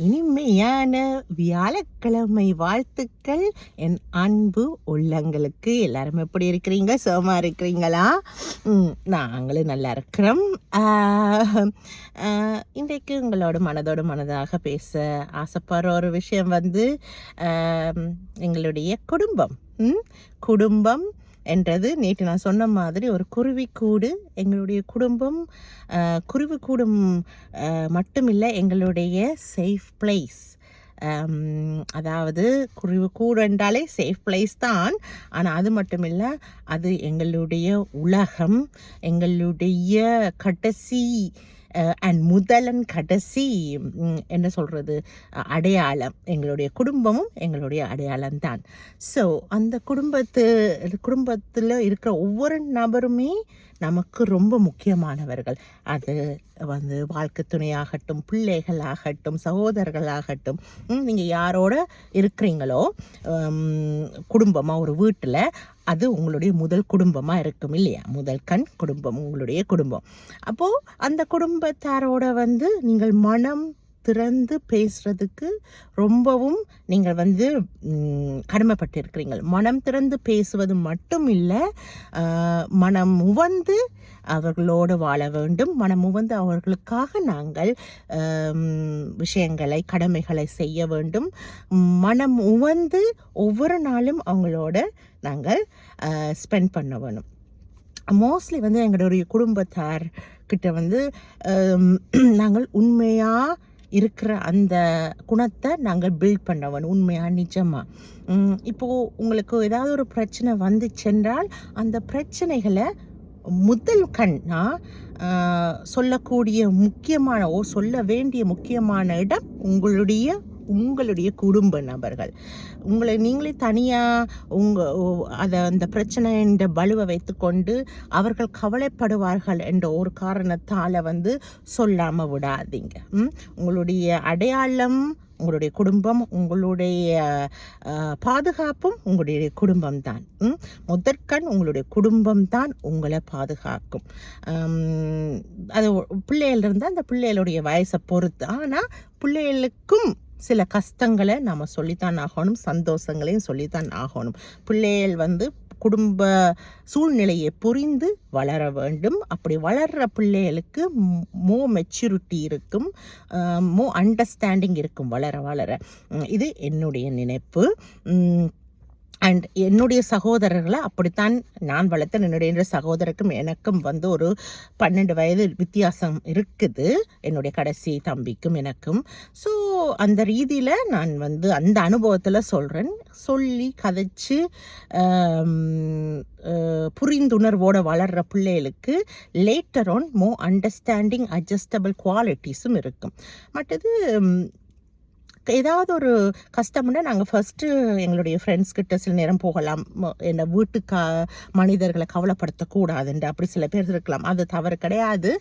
இனிமையான வியாழக்கிழமை வாழ்த்துக்கள் என் அன்பு உள்ளங்களுக்கு. எல்லாரும் எப்படி இருக்கிறீங்க? சுகமாக இருக்கிறீங்களா? நாங்களும் நல்லா இருக்கிறோம். இன்றைக்கு உங்களோட மனதோடு மனதாக பேச ஆசைப்படுற ஒரு விஷயம் எங்களுடைய குடும்பம். குடும்பம் என்றது நேற்று நான் சொன்ன மாதிரி ஒரு குருவிக்கூடு. எங்களுடைய குடும்பம் குருவிக்கூடும் மட்டுமில்லை, எங்களுடைய சேஃப் பிளேஸ். அதாவது குருவிக்கூடு என்றாலே சேஃப் பிளேஸ் தான். ஆனால் அது மட்டும் இல்லை, அது எங்களுடைய உலகம், எங்களுடைய கடைசி அண்ட் முதலன் கடைசி என்ன சொல்கிறது அடையாளம். எங்களுடைய குடும்பமும் எங்களுடைய அடையாளம் தான். ஸோ அந்த குடும்பத்தில் இருக்கிற ஒவ்வொரு நபருமே நமக்கு ரொம்ப முக்கியமானவர்கள். அது வாழ்க்கை துணையாகட்டும், பிள்ளைகளாகட்டும், சகோதரர்களாகட்டும், நீங்கள் யாரோட இருக்கிறீங்களோ குடும்பமாக ஒரு வீட்டில், அது உங்களுடைய முதல் குடும்பமாக இருக்கும் இல்லையா? முதல் கண் குடும்பம் உங்களுடைய குடும்பம். அப்போது அந்த குடும்பத்தாரோட நீங்கள் மனம் திறந்து பேசுறதுக்கு ரொம்பவும் நீங்கள் கடமைப்பட்டிருக்கிறீங்க. மனம் திறந்து பேசுவது மட்டும் இல்லை, மனம் உவந்து அவர்களோடு வாழ வேண்டும். மனம் உவந்து அவர்களுக்காக நாங்கள் விஷயங்களை, கடமைகளை செய்ய வேண்டும். மனம் உவந்து ஒவ்வொரு நாளும் அவங்களோட நாங்கள் ஸ்பெண்ட் பண்ண வேணும். மோஸ்ட்லி எங்களுடைய குடும்பத்தார் கிட்ட நாங்கள் உண்மையாக இருக்கிற அந்த குணத்தை நாங்கள் பில்ட் பண்ண வேணும். உண்மையாக, நிஜமாக. இப்போது உங்களுக்கு ஏதாவது ஒரு பிரச்சனை வந்துச்சென்றால் அந்த பிரச்சனைகளை முதல் கண்ணா சொல்லக்கூடிய சொல்ல வேண்டிய முக்கியமான இடம் உங்களுடைய குடும்ப நபர்கள். உங்களை நீங்களே தனியாக அந்த பிரச்சனை என்ற பலுவை வைத்துக்கொண்டு அவர்கள் கவலைப்படுவார்கள் என்ற ஒரு காரணத்தால் சொல்லாமல் விடாதீங்க. உங்களுடைய அடையாளம் உங்களுடைய குடும்பம், உங்களுடைய பாதுகாப்பும் உங்களுடைய குடும்பம் தான். முதற்கண் உங்களுடைய குடும்பம் தான் உங்களை பாதுகாக்கும். அது பிள்ளைகள் இருந்தால் அந்த பிள்ளைகளுடைய வயசை பொறுத்து. ஆனால் பிள்ளைகளுக்கும் சில கஷ்டங்களை நாம் சொல்லித்தான் ஆகணும், சந்தோஷங்களையும் சொல்லித்தான் ஆகணும். பிள்ளைகள் குடும்ப சூழ்நிலையை புரிந்து வளர வேண்டும். அப்படி வளர்கிற பிள்ளைகளுக்கு மெச்சூரிட்டி இருக்கும், அண்டர்ஸ்டாண்டிங் இருக்கும் வளர. இது என்னுடைய நினைப்பு. அண்ட் என்னுடைய சகோதரர்களை அப்படித்தான் நான் வளர்த்தேன். என்னுடைய சகோதரருக்கும் எனக்கும் ஒரு 12 வயது வித்தியாசம் இருக்குது, என்னுடைய கடைசி தம்பிக்கும் எனக்கும். ஸோ அந்த ரீதியில் நான் அந்த அனுபவத்தில் சொல்கிறேன். சொல்லி கதைச்சு புரிந்துணர்வோடு வளர்கிற பிள்ளைகளுக்கு லேட்டர் ஆன் அண்டர்ஸ்டாண்டிங், அட்ஜஸ்டபிள் குவாலிட்டிஸும் இருக்கும். மற்றது ஏதாவது ஒரு கஷ்டம்னா நாங்கள் ஃபஸ்ட்டு எங்களுடைய ஃப்ரெண்ட்ஸ் கிட்ட சில நேரம் போகலாம். என்ன வீட்டுக்கு மனிதர்களை கவலைப்படுத்தக்கூடாதுன்ற அப்படி சில பேர் இருக்கலாம், அது தவறு கிடையாது.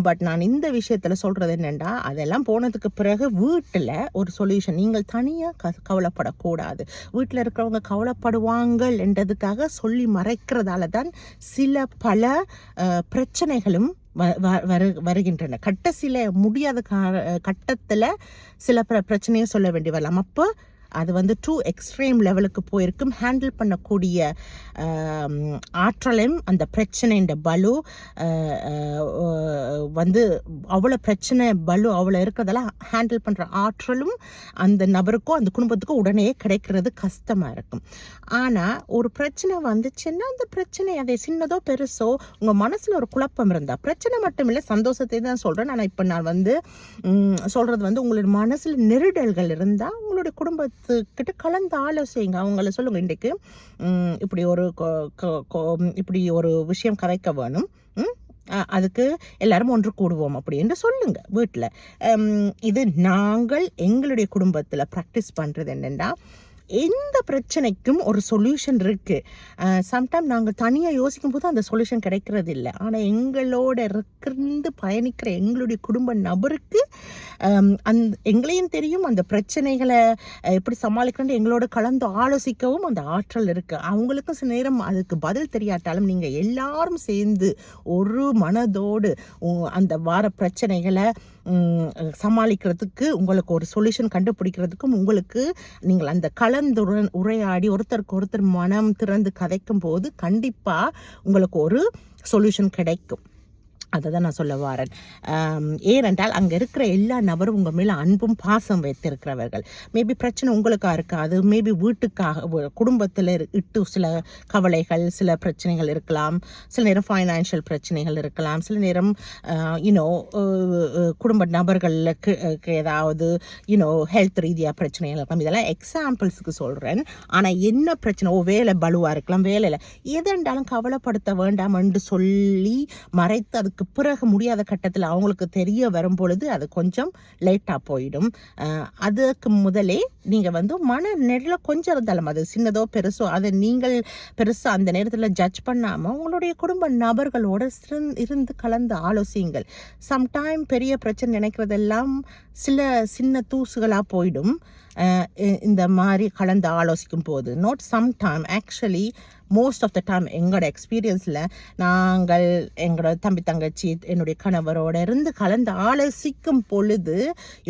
பட் நான் இந்த விஷயத்தில் சொல்கிறது என்னென்னா, அதெல்லாம் போனதுக்கு பிறகு வீட்டில் ஒரு சொல்யூஷன். நீங்கள் தனியாக கவலைப்படக்கூடாது. வீட்டில் இருக்கிறவங்க கவலைப்படுவாங்கள் என்றதுக்காக சொல்லி மறைக்கிறதால தான் பல பிரச்சனைகளும் வருகின்றன. சில முடியாத கட்டத்தில் சில பிரச்சனையை சொல்ல வேண்டி வரலாம். அப்போ அது டூ எக்ஸ்ட்ரீம் லெவலுக்கு போயிருக்கும். ஹேண்டில் பண்ணக்கூடிய ஆற்றலையும் அந்த பிரச்சனைன்ற பலு அவ்வளோ பிரச்சனை பலு அவ்வளோ இருக்கிறதால ஹேண்டில் பண்ணுற ஆற்றலும் அந்த நபருக்கும் அந்த குடும்பத்துக்கும் உடனே கிடைக்கிறது கஷ்டமாக இருக்கும். ஆனால் ஒரு பிரச்சனை வந்துச்சுன்னா அந்த பிரச்சனை அதை சின்னதோ பெருசோ உங்கள் மனசில் ஒரு குழப்பம் இருந்தால், பிரச்சனை மட்டும் இல்லை, சந்தோஷத்தை தான் சொல்கிறேன். ஆனால் இப்போ நான் சொல்கிறது உங்களுடைய மனசில் நெருடல்கள் இருந்தால் உங்களுடைய குடும்பத்துக்கிட்ட கலந்து ஆலோசிங்க. அவங்கள சொல்லுங்கள், இன்றைக்கு இப்படி ஒரு விஷயம் கதைக்க வேணும், அதுக்கு எல்லாரும் ஒன்று கூடுவோம் அப்படின்னு சொல்லுங்க வீட்டில். இது நாங்கள் எங்களுடைய குடும்பத்தில் ப்ராக்டிஸ் பண்ணுறது என்னென்னா, எந்த பிரச்சனைக்கும் ஒரு சொல்யூஷன் இருக்குது. சம்டைம் நாங்கள் தனியாக யோசிக்கும் போது அந்த சொல்யூஷன் கிடைக்கிறது இல்லை. ஆனால் எங்களோட இருந்து பயணிக்கிற எங்களுடைய குடும்ப நபருக்கு எங்களையும் தெரியும், அந்த பிரச்சனைகளை எப்படி சமாளிக்கணும்னு எங்களோட கலந்து ஆலோசிக்கவும் அந்த ஆற்றல் இருக்குது. அவங்களுக்கும் சில நேரம் அதுக்கு பதில் தெரியாட்டாலும் நீங்கள் எல்லாரும் சேர்ந்து ஒரு மனதோடு அந்த வார பிரச்சனைகளை சமாளிக்கிறதுக்கு உங்களுக்கு ஒரு சொல்யூஷன் கண்டுபிடிக்கிறதுக்கும் உங்களுக்கு நீங்கள் அந்த உரையாடி ஒருத்தருக்கு ஒருத்தர் மனம் திறந்து கதைக்கும் போது கண்டிப்பாக உங்களுக்கு ஒரு சொல்யூஷன் கிடைக்கும். அதை தான் நான் சொல்ல வரேன். ஏனென்றால் அங்கே இருக்கிற எல்லா நபரும் உங்கள் மேலே அன்பும் பாசம் வைத்திருக்கிறவர்கள். மேபி பிரச்சனை உங்களுக்காக இருக்காது, மேபி வீட்டுக்காக குடும்பத்தில் இட்டு சில கவலைகள் சில பிரச்சனைகள் இருக்கலாம், சில நேரம் ஃபைனான்ஷியல் பிரச்சனைகள் இருக்கலாம், சில நேரம் குடும்ப நபர்களுக்கு ஏதாவது ஹெல்த் ரீதியாக பிரச்சனைகள் இருக்கலாம். இதெல்லாம் எக்ஸாம்பிள்ஸுக்கு சொல்கிறேன். ஆனால் என்ன பிரச்சனை, வேலை பலுவாக இருக்கலாம், வேலையில் எதென்றாலும் கவலைப்படுத்த வேண்டாம் என்று சொல்லி மறைத்து அதுக்கு பிறகு முடியாத கட்டத்தில் அவங்களுக்கு தெரிய வரும் பொழுது அது கொஞ்சம் லேட்டாக போயிடும். அதுக்கு முதலே நீங்கள் மன நெடில் கொஞ்சம் இருந்தாலும் அது சின்னதோ பெருசோ அதை நீங்கள் பெருசாக அந்த நேரத்தில் ஜட்ஜ் பண்ணாமல் உங்களுடைய குடும்ப நபர்களோடு இருந்து கலந்து ஆலோசியுங்கள். சம்டைம் பெரிய பிரச்சனை நினைக்கிறதெல்லாம் சில சின்ன தூசுகளாக போயிடும் இந்த மாதிரி கலந்து ஆலோசிக்கும் போது. Not sometime, actually most of the time எங்களோட எக்ஸ்பீரியன்ஸில் நாங்கள் எங்களோட தம்பி தங்கச்சி என்னுடைய கணவரோட இருந்து கலந்து ஆலோசிக்கும் பொழுது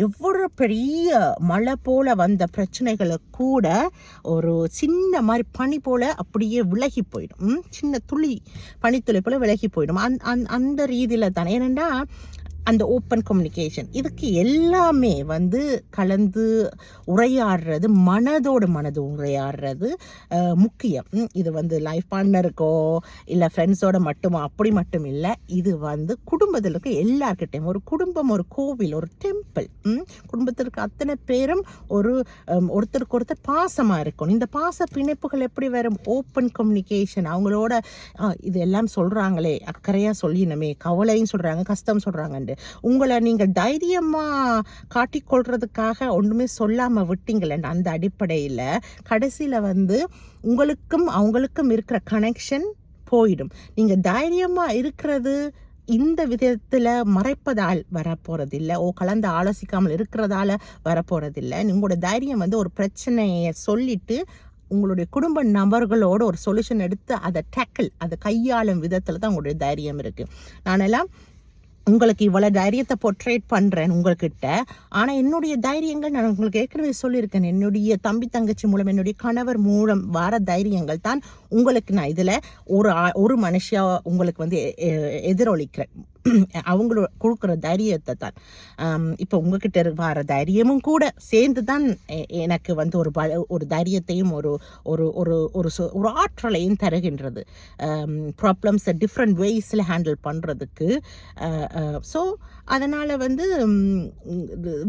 எவ்வளோ பெரிய மழை போல் வந்த பிரச்சனைகளை கூட ஒரு சின்ன மாதிரி பனி போல் அப்படியே விலகி போயிடும். சின்ன துளி பனித்துளி போல் விலகி போயிடும். அந்த ரீதியில் தானே. ஏன்னா அந்த ஓப்பன் கம்யூனிகேஷன் இதுக்கு எல்லாமே கலந்து உரையாடுறது, மனது உரையாடுறது முக்கியம். இது லைஃப் பார்ட்னருக்கோ இல்லை ஃப்ரெண்ட்ஸோட மட்டுமோ அப்படி மட்டும் இல்லை. இது குடும்பத்தில் இருக்க எல்லார்கிட்டையும், ஒரு குடும்பம் ஒரு கோவில், ஒரு டெம்பிள். குடும்பத்திற்கு அத்தனை பேரும் ஒருத்தருக்கு ஒருத்தர் பாசமாக இருக்கணும். இந்த பாச பிணைப்புகள் எப்படி வரும்? Open communication. அவங்களோட இது எல்லாம் சொல்கிறாங்களே, அக்கறையாக சொல்லினமே, கவலையும் சொல்கிறாங்க, கஷ்டம் சொல்கிறாங்கண்டு உங்களை நீங்கள் தைரியமாக காட்டிக்கொள்றதுக்காக ஒன்றுமே சொல்லாமல் விட்டீங்களே. அந்த அடிப்படையில் கடைசியில் உங்களுக்கும் அவங்களுக்கும் இருக்கிற கனெக்ஷன் போயிடும். நீங்கள் தைரியமாக இருக்கிறது இந்த விதத்தில் மறைப்பதால் வரப்போகிறதில்லை, கலந்து ஆலோசிக்காமல் இருக்கிறதால வரப்போகிறதில்லை. உங்களோட தைரியம் ஒரு பிரச்சனையை சொல்லிட்டு உங்களுடைய குடும்ப நபர்களோட ஒரு சொல்யூஷன் எடுத்து அதை டேக்கிள், அதை கையாளும் விதத்தில் தான் உங்களுடைய தைரியம் இருக்குது. நானெல்லாம் உங்களுக்கு இவ்வளோ தைரியத்தை போர்ட்ரேட் பண்ணுறேன் உங்கள்கிட்ட. ஆனால் என்னுடைய தைரியங்கள் நான் உங்களுக்கு ஏற்கனவே சொல்லியிருக்கேன். என்னுடைய தம்பி தங்கச்சி மூலம், என்னுடைய கணவர் மூலம் வர தைரியங்கள் தான் உங்களுக்கு நான் இதில் ஒரு மனுஷியாக உங்களுக்கு எதிரொலிக்கிறேன். அவங்களோட கொடுக்குற தைரியத்தை தான் இப்போ உங்ககிட்ட வர தைரியமும் கூட சேர்ந்து தான் எனக்கு ஒரு தைரியத்தையும் ஒரு ஒரு ஒரு ஒரு ஆற்றலையும் தருகின்றது. ப்ராப்ளம்ஸை டிஃப்ரெண்ட் வேஸில் ஹேண்டில் பண்ணுறதுக்கு. ஸோ அதனால்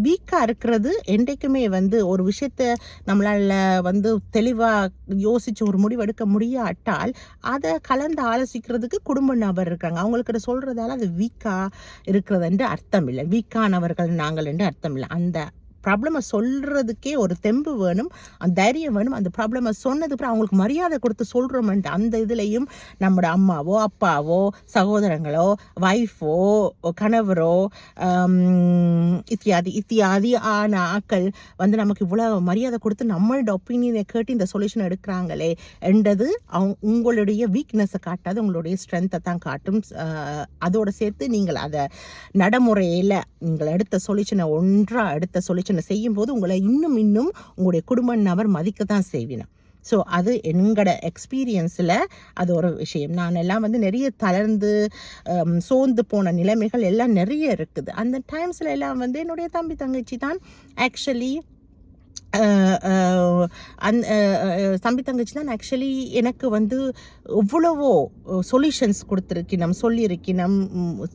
வீக்காக இருக்கிறது என்றைக்குமே ஒரு விஷயத்த நம்மளால் தெளிவாக யோசித்து ஒரு முடிவு எடுக்க முடியாட்டால் அதை கலந்து ஆலோசிக்கிறதுக்கு குடும்ப நபர் இருக்காங்க. அவங்களுக்கு சொல்கிறதால அது வீக்காக இருக்கிறது என்று அர்த்தம் இல்லை, வீக்கானவர்கள் நாங்கள் என்று அர்த்தம் இல்லை. அந்த ப்ராப்ளமை சொல்கிறதுக்கே ஒரு தெம்பு வேணும், அந்த தைரியம் வேணும். அந்த ப்ராப்ளமை சொன்னதுக்கு அவங்களுக்கு மரியாதை கொடுத்து சொல்கிறோம்ன்ட்டு அந்த இதுலேயும் நம்மளோட அம்மாவோ அப்பாவோ சகோதரங்களோ வைஃபோ கணவரோ இத்தியாதி ஆன ஆக்கள் நமக்கு இவ்வளோ மரியாதை கொடுத்து நம்மளோட ஒப்பீனியனை கேட்டு இந்த சொல்யூஷன் எடுக்கிறாங்களே என்றது உங்களுடைய வீக்னஸை காட்டாது, உங்களுடைய ஸ்ட்ரென்த்தை தான் காட்டும். அதோடு சேர்த்து நீங்கள் அதை நடைமுறையில் நீங்கள் எடுத்த சொல்யூஷனை செய்யும் போது உங்களை இன்னும் உங்களுடைய குடும்ப நபர் மதிக்க தான் செய்வினோம். ஸோ அது எங்களோட எக்ஸ்பீரியன்ஸில் அது ஒரு விஷயம். நான் எல்லாம் நிறைய தளர்ந்து சோர்ந்து போன நிலைமைகள் எல்லாம் நிறைய இருக்குது. அந்த டைம்ஸில் எல்லாம் என்னுடைய தம்பி தங்கச்சி தான் ஆக்சுவலி தம்பி தங்கச்சி தான் ஆக்சுவலி எனக்கு எவ்வளவோ சொல்யூஷன்ஸ் கொடுத்துருக்கணும், சொல்லியிருக்கணும்,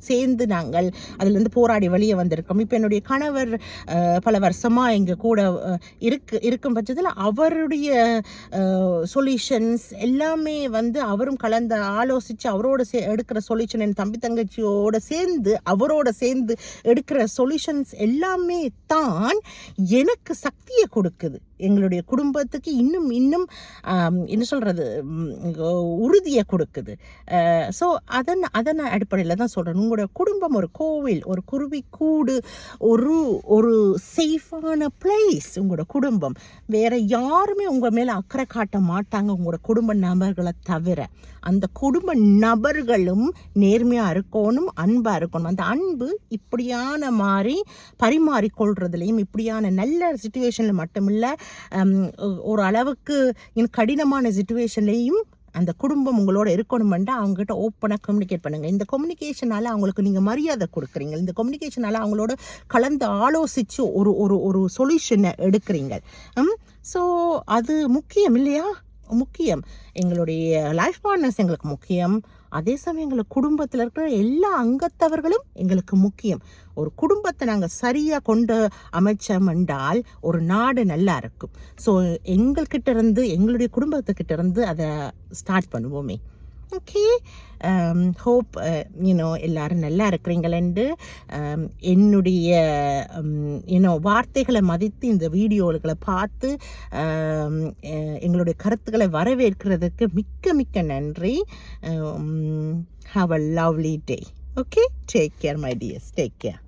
சேர்ந்து நாங்கள் அதுலேருந்து போராடி வெளியே வந்திருக்கோம். இப்போ என்னுடைய கணவர் பல வருஷமாக எங்கள் கூட இருக்கும் பட்சத்தில் அவருடைய சொல்யூஷன்ஸ் எல்லாமே அவரும் கலந்து ஆலோசித்து அவரோட எடுக்கிற சொல்யூஷன், என் தம்பி தங்கச்சியோட சேர்ந்து அவரோட சேர்ந்து எடுக்கிற சொல்யூஷன்ஸ் எல்லாமே தான் எனக்கு சக்தியை கொடுக்குது. எங்களுடைய குடும்பத்துக்கு இன்னும் என்ன சொல்கிறது உறுதியை கொடுக்குது. ஸோ அதன் அடிப்படையில் தான் சொல்கிறேன். உங்களுடைய குடும்பம் ஒரு கோவில், ஒரு குருவி கூடு, ஒரு சேஃபான பிளேஸ். உங்களோட குடும்பம் வேற யாருமே உங்கள் மேலே அக்கறை காட்ட மாட்டாங்க, உங்களோட குடும்ப நபர்களை தவிர. அந்த குடும்ப நபர்களும் நேர்மையாக இருக்கணும், அன்பாக இருக்கணும். அந்த அன்பு இப்படியான மாதிரி பரிமாறிக்கொள்றதுலையும், இப்படியான நல்ல சுச்சுவேஷனில் மட்டுமில்லை, ஒரு அளவுக்கு கடினமான சுச்சுவேஷன்லேயும் அந்த குடும்பம் உங்களோட இருக்கணுமெண்டா அவங்ககிட்ட ஓப்பனாக கம்யூனிகேட் பண்ணுங்கள். இந்த கம்யூனிகேஷனால் அவங்களுக்கு நீங்கள் மரியாதை கொடுக்குறீங்க. இந்த கம்யூனிகேஷனால் அவங்களோட கலந்து ஆலோசித்து ஒரு ஒரு ஒரு சொல்யூஷனை எடுக்கிறீங்க. ஸோ அது முக்கியம் இல்லையா? முக்கியம். எங்களுடைய லைஃப் பார்ட்னர்ஸ் எங்களுக்கு முக்கியம். அதே சமயம் எங்களுக்கு குடும்பத்தில் இருக்கிற எல்லா அங்கத்தவர்களும் எங்களுக்கு முக்கியம். ஒரு குடும்பத்தை நாங்கள் சரியாக கொண்டு அமைச்சோம் என்றால் ஒரு நாடு நல்லா இருக்கும். ஸோ எங்கள்கிட்ட இருந்து, எங்களுடைய குடும்பத்துக்கிட்ட இருந்து அதை ஸ்டார்ட் பண்ணுவோமே. ஓகே, ஹோப் எல்லாரும் நல்லா இருக்கிறீங்களென்று என்னுடைய வார்த்தைகளை மதித்து இந்த வீடியோக்களை பார்த்து எங்களுடைய கருத்துக்களை வரவேற்கிறதுக்கு மிக்க மிக்க நன்றி. Have a lovely day. Okay, take care my dears, take care.